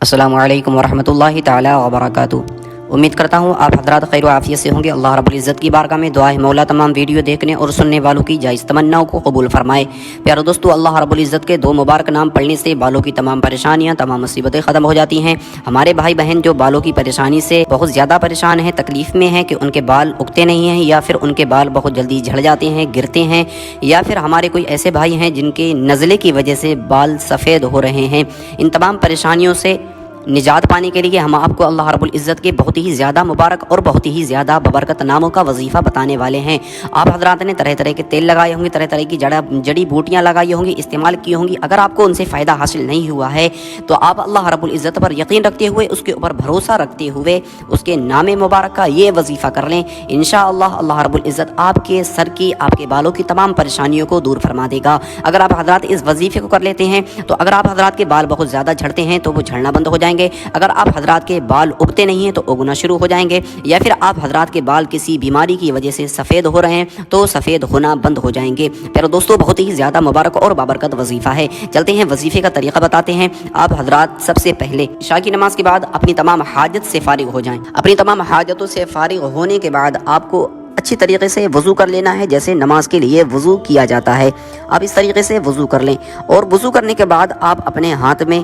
अस्सलामु अलैकुम वरहमतुल्लाहि ताला वबरकातुहू। उम्मीद करता हूँ आप हज़रात खैर आफ़ियत से होंगे। अल्लाह रब्बुल इज़्ज़त की बारगाह में दुआ है मौला तमाम वीडियो देखने और सुनने वालों की जायज़ तमन्नाओं को कबूल फरमाए। प्यारे दोस्तों, अल्लाह रब्बुल इज़्ज़त के दो मुबारक नाम पढ़ने से बालों की तमाम परेशानियाँ, तमाम मुसीबतें ख़त्म हो जाती हैं। हमारे भाई बहन जो बालों की परेशानी से बहुत ज़्यादा परेशान हैं, तकलीफ़ में हैं कि उनके बाल उगते नहीं हैं या फिर उनके बाल बहुत जल्दी झड़ जाते हैं, गिरते हैं, या फिर हमारे कोई ऐसे भाई हैं जिनके नज़ले की वजह से बाल सफ़ेद हो रहे हैं, इन तमाम परेशानियों से निजात पाने के लिए हम आपको अल्लाह रब्बुल इज़्ज़त के बहुत ही ज़्यादा मुबारक और बहुत ही ज़्यादा बबरकत नामों का वजीफ़ा बताने वाले हैं। आप हज़रात ने तरह तरह के तेल लगाए होंगे, तरह तरह की जड़ी बूटियाँ लगाई होंगी, इस्तेमाल की होंगी। अगर आपको उनसे फ़ायदा हासिल नहीं हुआ है तो आप अल्लाह रब्बुल इज़्ज़त पर यकीन रखते हुए, उसके ऊपर भरोसा रखते हुए उसके नाम मुबारक का ये वजीफ़ा कर लें। इंशाअल्लाह अल्लाह रब्बुल इज़्ज़त आपके सर की, आपके बालों की तमाम परेशानियों को दूर फरमा देगा। अगर आप हज़रात इस वजीफ़े को कर लेते हैं तो अगर आप हज़रात के बाल बहुत ज़्यादा झड़ते हैं तो वो झड़ना बंद हो जाएंगे। अगर आप हज़रात के बाल उगते नहीं हैं तो उगना शुरू हो जाएंगे, या फिर आप हज़रात के बाल किसी बीमारी की वजह से सफ़ेद हो रहे हैं तो सफ़ेद होना बंद हो जाएंगे। प्यारे दोस्तों, बहुत ही ज़्यादा मुबारक और बाबरकत वजीफ़ा है। चलते हैं वजीफ़े का तरीक़ा बताते हैं। आप हज़रात सबसे पहले इशा की नमाज के बाद अपनी तमाम हाजत से फारिग हो जाएँ। अपनी तमाम हाजतों से फारिग होने के बाद आपको अच्छी तरीके से वज़ू कर लेना है, जैसे नमाज के लिए वज़ू किया जाता है। आप इस तरीके से वज़ू कर लें और वज़ू करने के बाद आप अपने हाथ में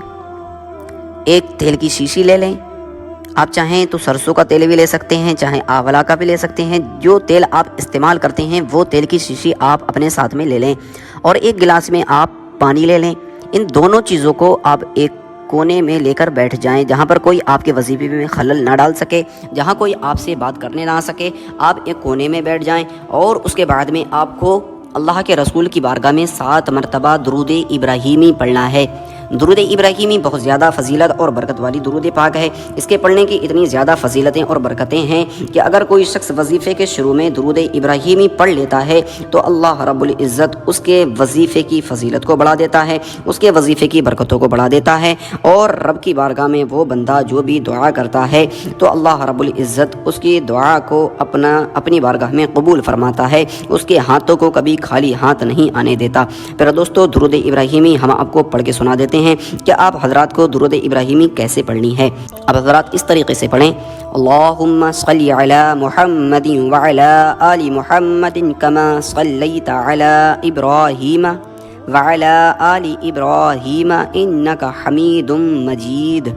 एक तेल की शीशी ले लें। आप चाहें तो सरसों का तेल भी ले सकते हैं, चाहे आंवला का भी ले सकते हैं। जो तेल आप इस्तेमाल करते हैं वो तेल की शीशी आप अपने साथ में ले लें और एक गिलास में आप पानी ले लें। इन दोनों चीज़ों को आप एक कोने में लेकर बैठ जाएं, जहां पर कोई आपके वजीफे में खलल ना डाल सके, जहां कोई आपसे बात करने ना सके। आप एक कोने में बैठ जाएं और उसके बाद में आपको अल्लाह के रसूल की बारगाह में 7 मरतबा दुरूद इब्राहीमी पढ़ना है। दुरूद इब्राहीमी बहुत ज़्यादा फजीलत और बरकत वाली दुरूद पाक है। इसके पढ़ने की इतनी ज़्यादा फजीलतें और बरकतें हैं कि अगर कोई शख्स वजीफ़े के शुरू में दुरूद इब्राहीमी पढ़ लेता है तो अल्लाह रब्बुल इज़्ज़त उसके वजीफ़े की फजीलत को बढ़ा देता है, उसके वजीफ़े की बरकतों को बढ़ा देता है, और रब की बारगाह में वो बंदा जो भी दुआ करता है तो अल्लाह रब्बुल इज़्ज़त उसकी दुआ को अपनी बारगाह में कबूल फरमाता है, उसके हाथों को कभी खाली हाथ नहीं आने देता। प्यारे दोस्तों, दुरूद इब्राहीमी हम आपको पढ़ के सुना देते हैं कि आप हज़रात को दुरूद इब्राहीमी कैसे पढ़नी है। अब हज़रात इस तरीके से पढ़ें, अल्लाहुम्मा सल्लि अला मुहम्मदिन व अला आलि मुहम्मदिन कमा सल्लैता अला इब्राहीम व अला आलि इब्राहीम इन्नका हमीदुम मजीद।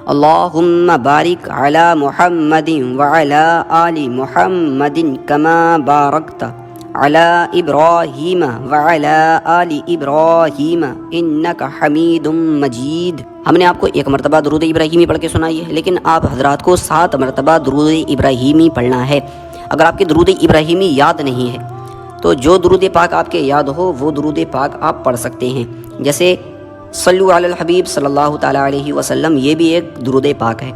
अल्लाहुम्मा बारिक अला मुहम्मदिन व अला आलि मुहम्मदिन कमा बारकता अला इब्राहीम व अला आलि इब्राहीम इन्नका हमीदुम मजीद। हमने आपको 1 मरतबा दुरूद इब्राहीमी पढ़ के सुनाई है, लेकिन आप हज़रात को 7 मरतबा दुरूद इब्राहीमी पढ़ना है। अगर आपके दुरूद इब्राहीमी याद नहीं है तो जो दुरूद पाक आपके याद हो वो दुरूद पाक आप पढ़ सकते हैं, जैसे सल्लु अलल हबीब सल्लल्लाहु तआला अलैहि वसल्लम, ये भी एक दुरूद पाक है।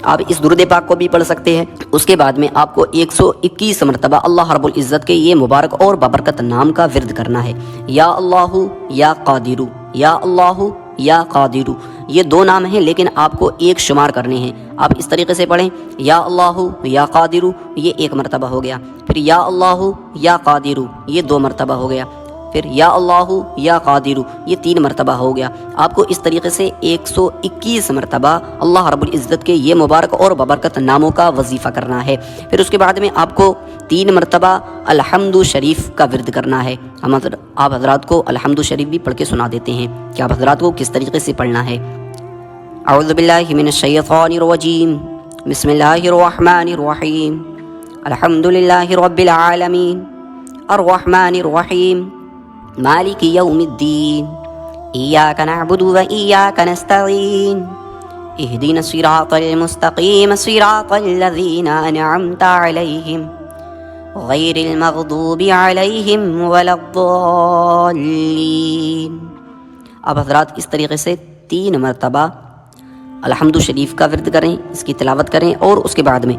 आप इस दुरूद पाक को भी पढ़ सकते हैं। उसके बाद में आपको 121 मरतबा अल्लाह रब्बुल इज़्ज़त के ये मुबारक और बबरकत नाम का विर्द करना है। या अल्लाहु या कादिरू, या अल्लाहु या कादिरू, ये 2 नाम हैं लेकिन आपको एक शुमार करने हैं। आप इस तरीके से पढ़ें, या अल्लाहु या कादिरू, ये 1 मरतबा हो गया। फिर या अल्लाहु या कादिरू, ये 2 मरतबा हो गया। फिर या अल्लाहु या कादिरू, ये 3 मरतबा हो गया। आपको इस तरीके से 121 मरतबा अल्लाह रब्बुल इज़्ज़त के ये मुबारक और बबरकत नामों का वजीफ़ा करना है। फिर उसके बाद में आपको 3 मरतबा अलहम्दु शरीफ का विर्द करना है। आप हज़रात को अलहम्दु शरीफ भी पढ़ के सुना देते हैं कि आप हज़रात को किस तरीके से पढ़ना है। अऊज़ु बिल्लाहि मिनश शैतानिर रजीम, बिस्मिल्लाहिर रहमानिर रहीम, अल्हम्दुलिल्लाहि रब्बिल आलमीन, अर्रहमानिर रहीम, मालिकी यौमिद्दीन, इय्याका नअबुदु व इय्याका नस्तईन, इहदिनस सिरातल मुस्तकीम, सिरातल लज़ीना अनअमता अलैहिम, गैरिल मग़दूबि अलैहिम वलद्दाल्लीन। अब हज़रात इस तरीके से 3 मरतबा अलहम्दु शरीफ का विर्द करें, इसकी तिलावत करें, और उसके बाद में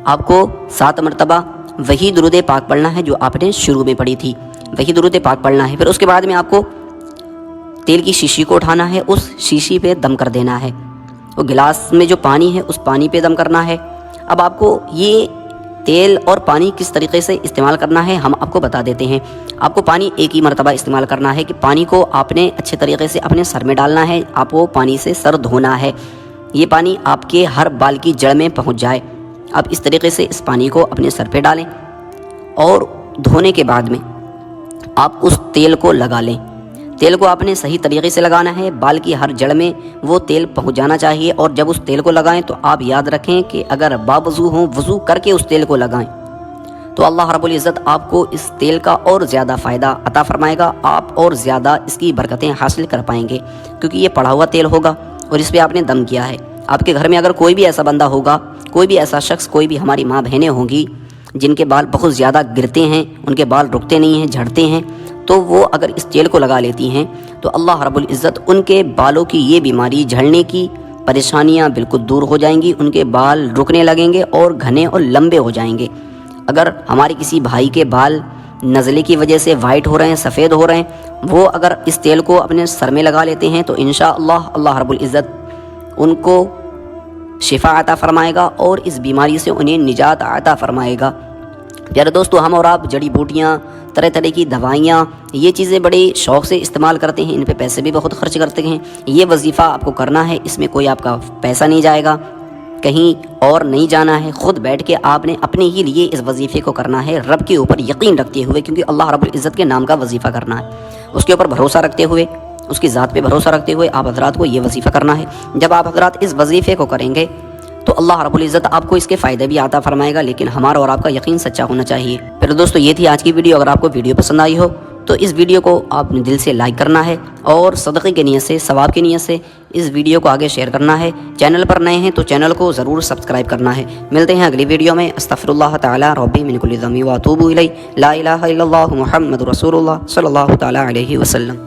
आपको 7 मरतबा वही दुरूद पाक पढ़ना है जो आपने शुरू में पढ़ी थी, वही दुरूद पाक पढ़ना है। फिर उसके बाद में आपको तेल की शीशी को उठाना है, उस शीशी पे दम कर देना है। वो गिलास में जो पानी है उस पानी पे दम करना है। अब आपको ये तेल और पानी किस तरीके से इस्तेमाल करना है हम आपको बता देते हैं। आपको पानी एक ही मरतबा इस्तेमाल करना है कि पानी को आपने अच्छे तरीके से अपने सर में डालना है, आपको पानी से सर धोना है। یہ پانی آپ کے ہر بال کی جڑ میں پہنچ جائے۔ اب اس طریقے سے اس پانی کو اپنے سر پہ ڈالیں اور دھونے کے بعد میں آپ اس تیل کو لگا لیں۔ تیل کو آپ نے صحیح طریقے سے لگانا ہے، بال کی ہر جڑ میں وہ تیل پہنچ جانا چاہیے، اور جب اس تیل کو لگائیں تو آپ یاد رکھیں کہ اگر باوضو ہوں، وضو کر کے اس تیل کو لگائیں تو اللہ رب العزت آپ کو اس تیل کا اور زیادہ فائدہ عطا فرمائے گا، آپ اور زیادہ اس کی برکتیں حاصل کر پائیں گے، کیونکہ یہ پڑھا ہوا تیل ہوگا اور اس پہ آپ نے دم کیا ہے۔ آپ کے گھر میں اگر کوئی بھی ایسا بندہ ہوگا، کوئی بھی ایسا شخص، کوئی بھی ہماری ماں بہنیں ہوں گی جن کے بال بہت زیادہ گرتے ہیں، ان کے بال رکتے نہیں ہیں، جھڑتے ہیں، تو وہ اگر اس تیل کو لگا لیتی ہیں تو اللہ رب العزت ان کے بالوں کی یہ بیماری، جھڑنے کی پریشانیاں بالکل دور ہو جائیں گی، ان کے بال رکنے لگیں گے اور گھنے اور لمبے ہو جائیں گے۔ اگر ہمارے کسی بھائی کے بال نزلے کی وجہ سے وائٹ ہو رہے ہیں، سفید ہو رہے ہیں، وہ اگر اس تیل کو اپنے سر میں لگا لیتے ہیں تو انشاءاللہ اللہ رب العزت ان کو شفا عطا فرمائے گا اور اس بیماری سے انہیں نجات عطا فرمائے گا۔ پیارے دوستو، ہم اور آپ جڑی بوٹیاں، طرح طرح کی دوائیاں، یہ چیزیں بڑے شوق سے استعمال کرتے ہیں، ان پہ پیسے بھی بہت خرچ کرتے ہیں۔ یہ وظیفہ آپ کو کرنا ہے، اس میں کوئی آپ کا پیسہ نہیں جائے گا، کہیں اور نہیں جانا ہے، خود بیٹھ کے آپ نے اپنے ہی لیے اس وظیفے کو کرنا ہے، رب کے اوپر یقین رکھتے ہوئے، کیونکہ اللہ رب العزت کے نام کا وظیفہ کرنا ہے، اس کے اوپر بھروسہ رکھتے ہوئے، اس کی ذات پہ بھروسہ رکھتے ہوئے آپ حضرات کو یہ وظیفہ کرنا ہے۔ جب آپ حضرات اس وظیفے کو کریں گے تو اللہ رب العزت آپ کو اس کے فائدے بھی عطا فرمائے گا، لیکن ہمارا اور آپ کا یقین سچا ہونا چاہیے۔ پھر دوستو، یہ تھی آج کی ویڈیو۔ اگر آپ کو ویڈیو پسند آئی ہو تو اس ویڈیو کو آپ نے دل سے لائک کرنا ہے اور صدقے کی نیت سے، ثواب کی نیت سے اس ویڈیو کو آگے شیئر کرنا ہے۔ چینل پر نئے ہیں تو چینل کو ضرور سبسکرائب کرنا ہے۔ ملتے ہیں اگلی ویڈیو میں۔ استغفر اللہ تعالی ربی من کل ذنب واتوب الیہ، لا الہ الا اللہ محمد رسول اللہ صلی اللہ تعالی علیہ وسلم۔